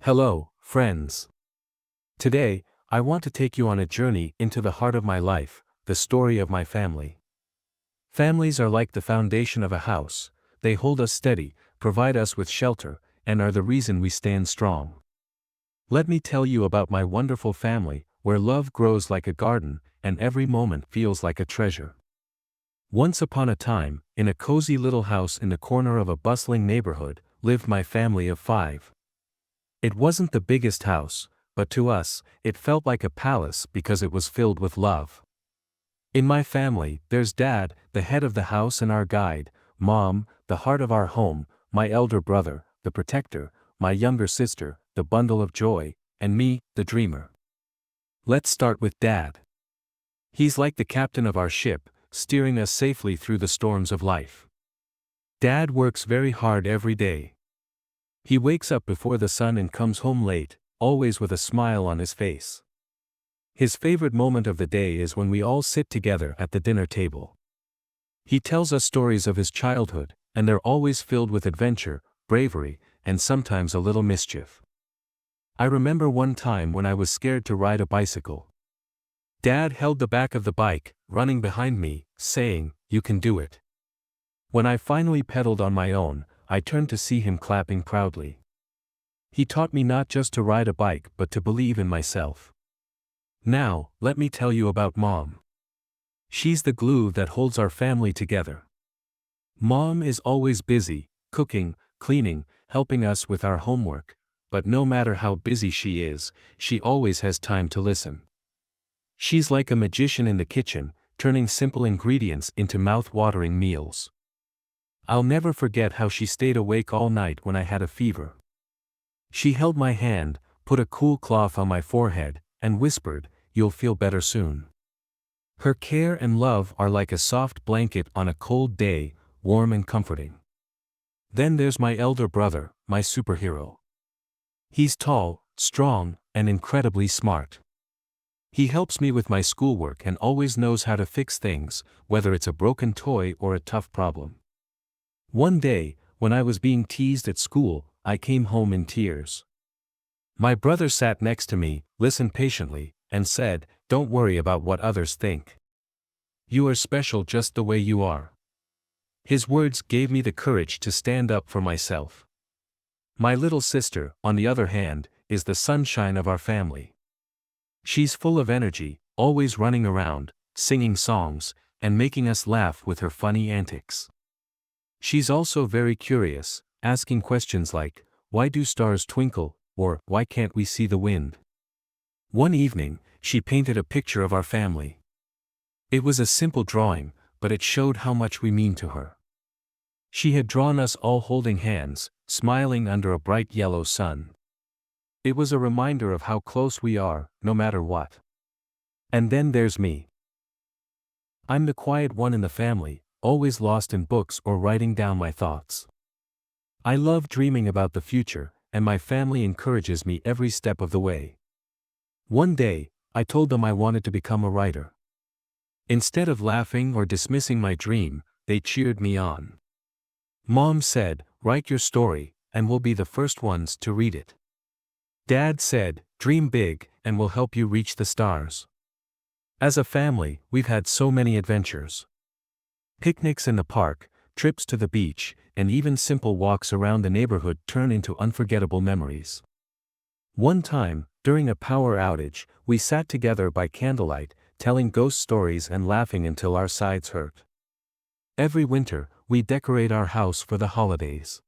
Hello, friends. Today, I want to take you on a journey into the heart of my life, the story of my family. Families are like the foundation of a house. They hold us steady, provide us with shelter, and are the reason we stand strong. Let me tell you about my wonderful family, where love grows like a garden, and every moment feels like a treasure. Once upon a time, in a cozy little house in the corner of a bustling neighborhood, lived my family of 5. It wasn't the biggest house, but to us, it felt like a palace because it was filled with love. In my family, there's Dad, the head of the house and our guide, Mom, the heart of our home, my elder brother, the protector, my younger sister, the bundle of joy, and me, the dreamer. Let's start with Dad. He's like the captain of our ship, steering us safely through the storms of life. Dad works very hard every day. He wakes up before the sun and comes home late, always with a smile on his face. His favorite moment of the day is when we all sit together at the dinner table. He tells us stories of his childhood, and they're always filled with adventure, bravery, and sometimes a little mischief. I remember one time when I was scared to ride a bicycle. Dad held the back of the bike, running behind me, saying, "You can do it." When I finally pedaled on my own, I turned to see him clapping proudly. He taught me not just to ride a bike but to believe in myself. Now, let me tell you about Mom. She's the glue that holds our family together. Mom is always busy, cooking, cleaning, helping us with our homework, but no matter how busy she is, she always has time to listen. She's like a magician in the kitchen, turning simple ingredients into mouth-watering meals. I'll never forget how she stayed awake all night when I had a fever. She held my hand, put a cool cloth on my forehead, and whispered, "You'll feel better soon." Her care and love are like a soft blanket on a cold day, warm and comforting. Then there's my elder brother, my superhero. He's tall, strong, and incredibly smart. He helps me with my schoolwork and always knows how to fix things, whether it's a broken toy or a tough problem. One day, when I was being teased at school, I came home in tears. My brother sat next to me, listened patiently, and said, "Don't worry about what others think. You are special just the way you are." His words gave me the courage to stand up for myself. My little sister, on the other hand, is the sunshine of our family. She's full of energy, always running around, singing songs, and making us laugh with her funny antics. She's also very curious, asking questions like, "Why do stars twinkle?" or "Why can't we see the wind?" One evening, she painted a picture of our family. It was a simple drawing, but it showed how much we mean to her. She had drawn us all holding hands, smiling under a bright yellow sun. It was a reminder of how close we are, no matter what. And then there's me. I'm the quiet one in the family, always lost in books or writing down my thoughts. I love dreaming about the future, and my family encourages me every step of the way. One day, I told them I wanted to become a writer. Instead of laughing or dismissing my dream, they cheered me on. Mom said, "Write your story, and we'll be the first ones to read it." Dad said, "Dream big, and we'll help you reach the stars." As a family, we've had so many adventures. Picnics in the park, trips to the beach, and even simple walks around the neighborhood turn into unforgettable memories. One time, during a power outage, we sat together by candlelight, telling ghost stories and laughing until our sides hurt. Every winter, we decorate our house for the holidays.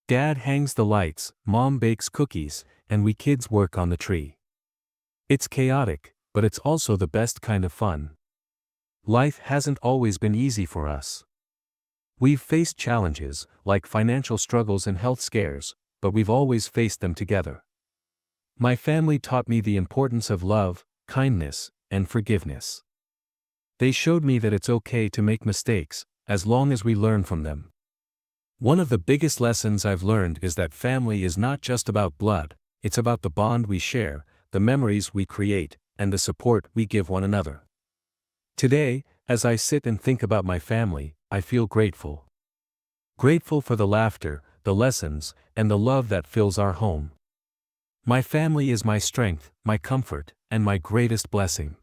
Dad hangs the lights, Mom bakes cookies, and we kids work on the tree. It's chaotic, but it's also the best kind of fun. Life hasn't always been easy for us. We've faced challenges, like financial struggles and health scares, but we've always faced them together. My family taught me the importance of love, kindness, and forgiveness. They showed me that it's okay to make mistakes, as long as we learn from them. One of the biggest lessons I've learned is that family is not just about blood, it's about the bond we share, the memories we create, and the support we give one another. Today, as I sit and think about my family, I feel grateful. Grateful for the laughter, the lessons, and the love that fills our home. My family is my strength, my comfort, and my greatest blessing.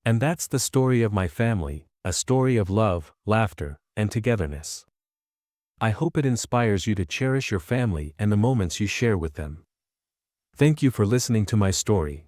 And that's the story of my family, a story of love, laughter, and togetherness. I hope it inspires you to cherish your family and the moments you share with them. Thank you for listening to my story.